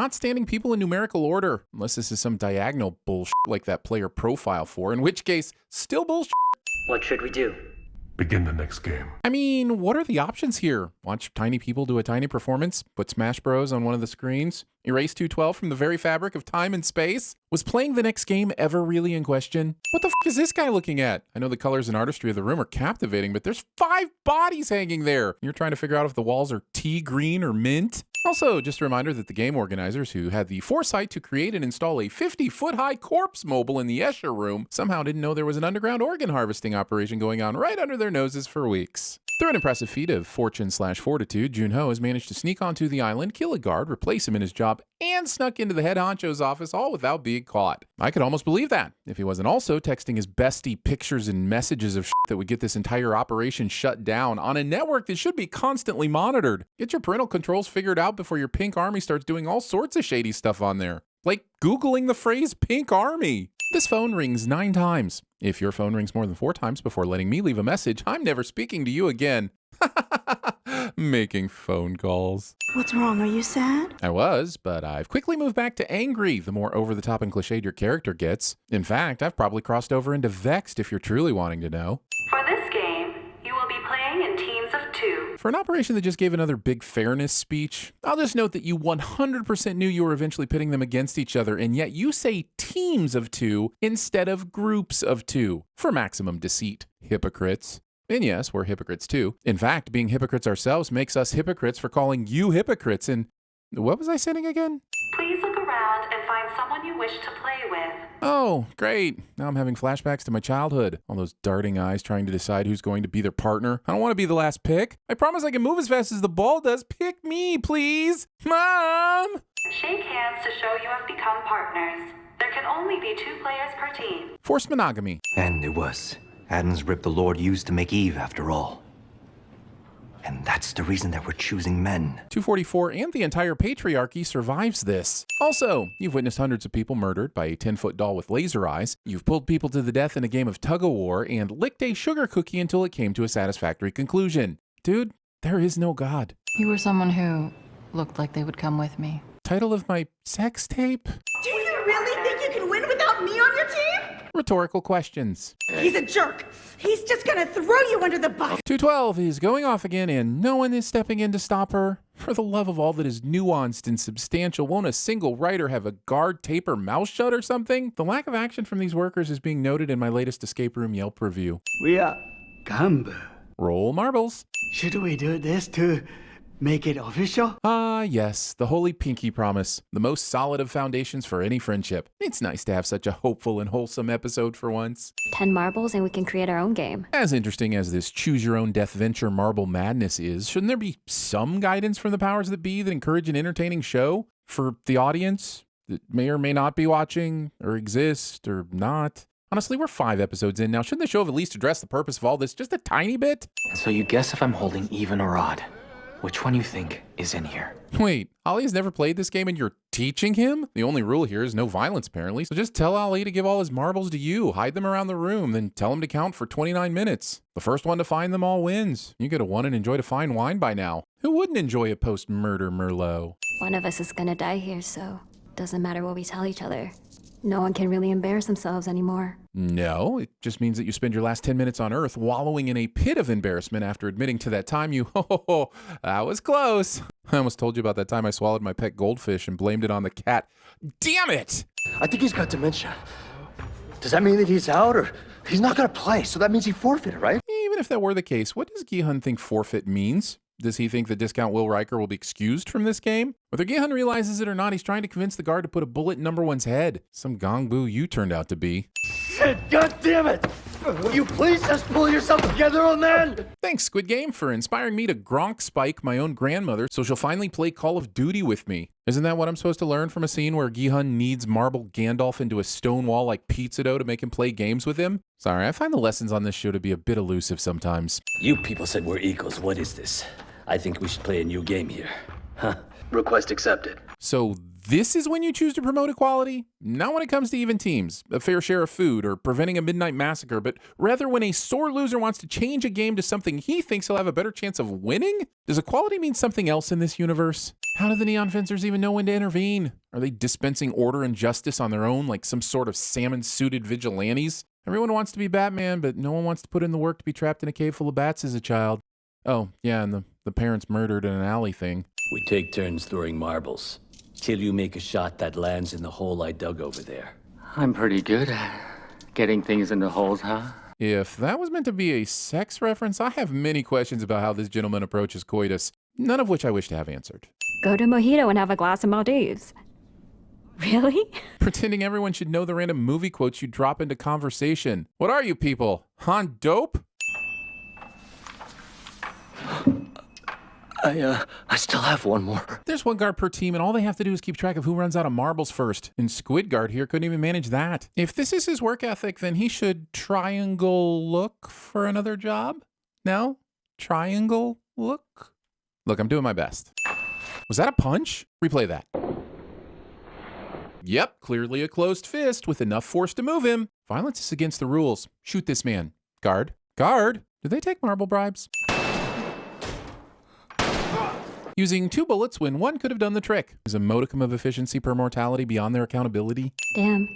not standing people in numerical order, unless this is some diagonal bullshit like that player profile for, in which case, still bullshit. What should we do? Begin the next game. I mean, what are the options here? Watch tiny people do a tiny performance? Put Smash Bros on one of the screens? Erase 212 from the very fabric of time and space? Was playing the next game ever really in question? What the f is this guy looking at? I know the colors and artistry of the room are captivating, but there's 5 bodies hanging there. You're trying to figure out if the walls are tea green or mint? Also, just a reminder that the game organizers who had the foresight to create and install a 50-foot-high corpse mobile in the Escher room somehow didn't know there was an underground organ harvesting operation going on right under their noses for weeks. Through an impressive feat of fortune/fortitude, Junho has managed to sneak onto the island, kill a guard, replace him in his job, and snuck into the head honcho's office all without being caught. I could almost believe that, if he wasn't also texting his bestie pictures and messages of shit that would get this entire operation shut down on a network that should be constantly monitored. Get your parental controls figured out before your pink army starts doing all sorts of shady stuff on there. Like Googling the phrase pink army. This phone rings 9 times. If your phone rings more than 4 times before letting me leave a message, I'm never speaking to you again. Making phone calls. What's wrong? Are you sad? I was, but I've quickly moved back to angry the more over-the-top and cliched your character gets. In fact, I've probably crossed over into vexed if you're truly wanting to know. For this game, you will be playing in teams of 2. For an operation that just gave another big fairness speech, I'll just note that you 100% knew you were eventually pitting them against each other, and yet you say teams of 2 instead of groups of 2 for maximum deceit. Hypocrites. And yes, we're hypocrites too. In fact, being hypocrites ourselves makes us hypocrites for calling you hypocrites. And what was I saying again? Please look around and find someone you wish to play with. Oh, great. Now I'm having flashbacks to my childhood. All those darting eyes trying to decide who's going to be their partner. I don't want to be the last pick. I promise I can move as fast as the ball does. Pick me, please. Mom! Shake hands to show you have become partners. There can only be 2 players per team. Forced monogamy. And it was Adam's rib the Lord used to make Eve, after all. And that's the reason that we're choosing men. 244 and the entire patriarchy survives this. Also, you've witnessed hundreds of people murdered by a 10-foot doll with laser eyes. You've pulled people to the death in a game of tug-of-war and licked a sugar cookie until it came to a satisfactory conclusion. Dude, there is no God. You were someone who looked like they would come with me. Title of my sex tape? Do you really think you can win without me on your team? Rhetorical questions. He's a jerk. He's just gonna throw you under the bus. 212 is going off again and no one is stepping in to stop her. For the love of all that is nuanced and substantial, won't a single writer have a guard tape her mouth shut or something? The lack of action from these workers is being noted in my latest escape room Yelp review. We are Gganbu. Roll marbles. Should we do this to make it official? Ah, yes, the holy pinky promise. The most solid of foundations for any friendship. It's nice to have such a hopeful and wholesome episode for once. 10 marbles and we can create our own game. As interesting as this choose-your-own-death venture marble madness is, shouldn't there be some guidance from the powers that be that encourage an entertaining show for the audience that may or may not be watching, or exist, or not? Honestly, we're 5 episodes in now. Shouldn't the show have at least addressed the purpose of all this just a tiny bit? So you guess if I'm holding even or odd. Which one you think is in here? Wait, Ali has never played this game and you're teaching him? The only rule here is no violence, apparently. So just tell Ali to give all his marbles to you, hide them around the room, then tell him to count for 29 minutes. The first one to find them all wins. You could have won and enjoyed a fine wine by now. Who wouldn't enjoy a post-murder Merlot? One of us is gonna die here, so doesn't matter what we tell each other. No one can really embarrass themselves anymore. No, it just means that you spend your last 10 minutes on Earth wallowing in a pit of embarrassment after admitting to that time you, that was close. I almost told you about that time I swallowed my pet goldfish and blamed it on the cat. Damn it! I think he's got dementia. Does that mean that he's out, or he's not gonna play, so that means he forfeited, right? Even if that were the case, what does Gihan think forfeit means? Does he think that discount Will Riker will be excused from this game? Whether Gihan realizes it or not, he's trying to convince the guard to put a bullet in number 1's head. Some Gganbu you turned out to be. Shit, God damn it! Will you please just pull yourself together, old man? Thanks, Squid Game, for inspiring me to Gronk spike my own grandmother so she'll finally play Call of Duty with me. Isn't that what I'm supposed to learn from a scene where Gihan needs marble Gandalf into a stone wall like pizza dough to make him play games with him? Sorry, I find the lessons on this show to be a bit elusive sometimes. You people said we're equals. What is this? I think we should play a new game here. Huh? Request accepted. So This is when you choose to promote equality? Not when it comes to even teams, a fair share of food, or preventing a midnight massacre, but rather when a sore loser wants to change a game to something he thinks he'll have a better chance of winning? Does equality mean something else in this universe? How do the neon fencers even know when to intervene? Are they dispensing order and justice on their own like some sort of salmon-suited vigilantes? Everyone wants to be Batman, but no one wants to put in the work to be trapped in a cave full of bats as a child. Oh, yeah, and the parents murdered in an alley thing. We take turns throwing marbles, till you make a shot that lands in the hole I dug over there. I'm pretty good at getting things into holes, huh? If that was meant to be a sex reference, I have many questions about how this gentleman approaches coitus, none of which I wish to have answered. Go to Mojito and have a glass of Maldives. Really? Pretending everyone should know the random movie quotes you drop into conversation. What are you people? On dope? I still have one more. There's one guard per team, and all they have to do is keep track of who runs out of marbles first. And Squid Guard here couldn't even manage that. If this is his work ethic, then he should triangle look for another job? No? Triangle look? Look, I'm doing my best. Was that a punch? Replay that. Yep, clearly a closed fist with enough force to move him. Violence is against the rules. Shoot this man. Guard? Guard? Did they take marble bribes? Using 2 bullets when one could have done the trick. Is a modicum of efficiency per mortality beyond their accountability? Damn.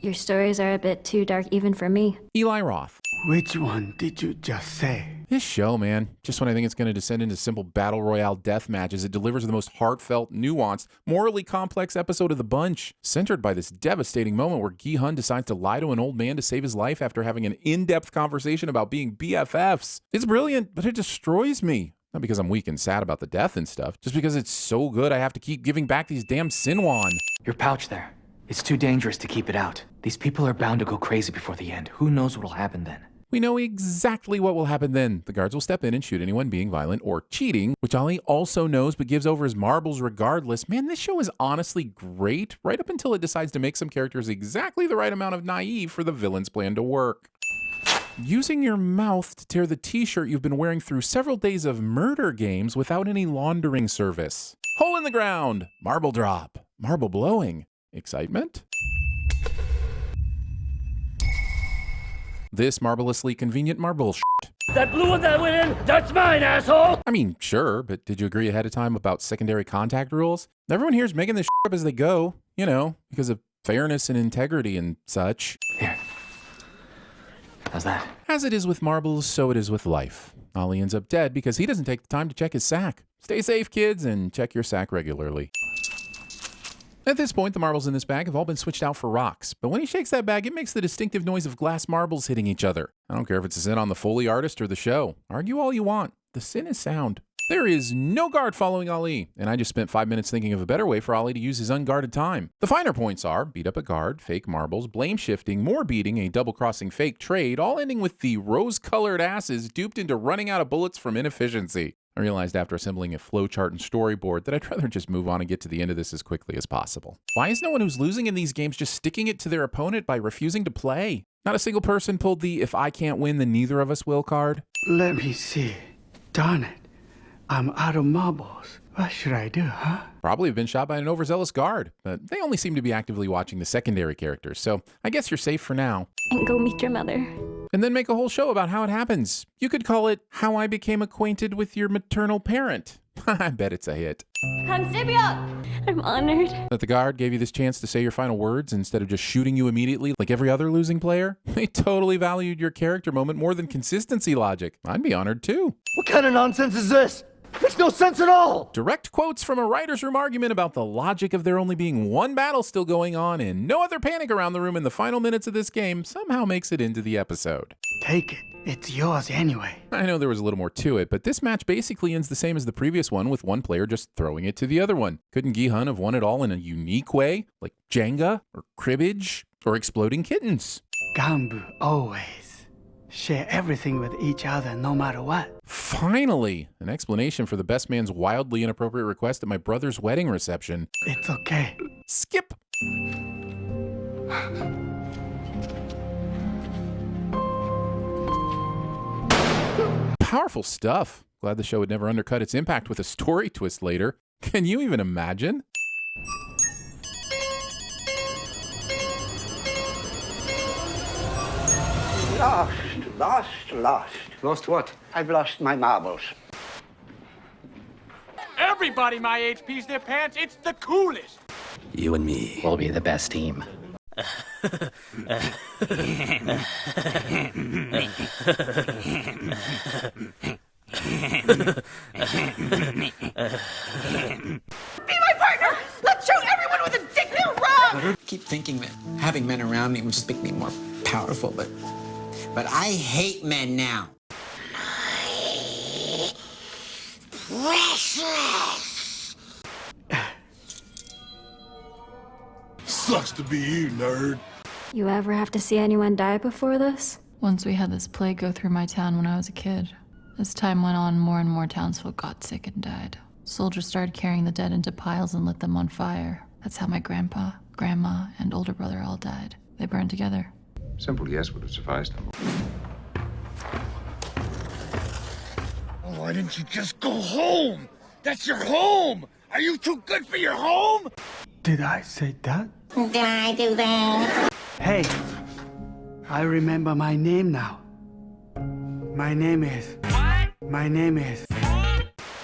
Your stories are a bit too dark even for me. Eli Roth. Which one did you just say? This show, man. Just when I think it's going to descend into simple battle royale death matches, it delivers the most heartfelt, nuanced, morally complex episode of the bunch, centered by this devastating moment where Gi-hun decides to lie to an old man to save his life after having an in-depth conversation about being BFFs. It's brilliant, but it destroys me. Not because I'm weak and sad about the death and stuff, just because it's so good I have to keep giving back these damn Sinwon. Your pouch there. It's too dangerous to keep it out. These people are bound to go crazy before the end. Who knows what'll happen then? We know exactly what will happen then. The guards will step in and shoot anyone being violent or cheating, which Ali also knows but gives over his marbles regardless. Man, this show is honestly great, right up until it decides to make some characters exactly the right amount of naive for the villain's plan to work. Using your mouth to tear the t-shirt you've been wearing through several days of murder games without any laundering service. Hole in the ground. Marble drop. Marble blowing. Excitement? This marvelously convenient marble shit. That blue one that went in, that's mine, asshole! I mean, sure, but did you agree ahead of time about secondary contact rules? Everyone here is making this shit up as they go, you know, because of fairness and integrity and such. Here. How's that? As it is with marbles, so it is with life. Ollie ends up dead because he doesn't take the time to check his sack. Stay safe, kids, and check your sack regularly. At this point, the marbles in this bag have all been switched out for rocks, but when he shakes that bag, it makes the distinctive noise of glass marbles hitting each other. I don't care if it's a sin on the Foley artist or the show. Argue all you want. The sin is sound. There is no guard following Ali, and I just spent 5 minutes thinking of a better way for Ali to use his unguarded time. The finer points are beat up a guard, fake marbles, blame shifting, more beating, a double-crossing fake trade, all ending with the rose-colored asses duped into running out of bullets from inefficiency. I realized after assembling a flowchart and storyboard that I'd rather just move on and get to the end of this as quickly as possible. Why is no one who's losing in these games just sticking it to their opponent by refusing to play? Not a single person pulled the "if I can't win, then neither of us will" card. Let me see. Darn it. I'm out of marbles. What should I do, huh? Probably have been shot by an overzealous guard, but they only seem to be actively watching the secondary characters, so I guess you're safe for now. And go meet your mother. And then make a whole show about how it happens. You could call it How I Became Acquainted with Your Maternal Parent. I bet it's a hit. I'm honored. That the guard gave you this chance to say your final words instead of just shooting you immediately like every other losing player. They totally valued your character moment more than consistency logic. I'd be honored too. What kind of nonsense is this? Makes no sense at all! Direct quotes from a writer's room argument about the logic of there only being one battle still going on and no other panic around the room in the final minutes of this game somehow makes it into the episode. Take it. It's yours anyway. I know there was a little more to it, but this match basically ends the same as the previous one with one player just throwing it to the other one. Couldn't Gi-hun have won it all in a unique way? Like Jenga or cribbage or exploding kittens? Gganbu, always. Share everything with each other no matter what. Finally, an explanation for the best man's wildly inappropriate request at my brother's wedding reception. It's okay. Skip. Powerful stuff. Glad the show would never undercut its impact with a story twist later. Can you even imagine? Lost. Lost what? I've lost my marbles. Everybody my age pees their pants. It's the coolest. You and me. We'll be the best team. Be my partner! Let's show everyone with a dick they're wrong! I keep thinking that having men around me would just make me more powerful, but I hate men now. Precious! Sucks to be you, nerd. You ever have to see anyone die before this? Once we had this plague go through my town when I was a kid. As time went on, more and more townsfolk got sick and died. Soldiers started carrying the dead into piles and lit them on fire. That's how my grandpa, grandma, and older brother all died. They burned together. Simple yes would have sufficed. Why didn't you just go home? That's your home! Are you too good for your home? Did I say that? Did I do that? Hey, I remember my name now. My name is...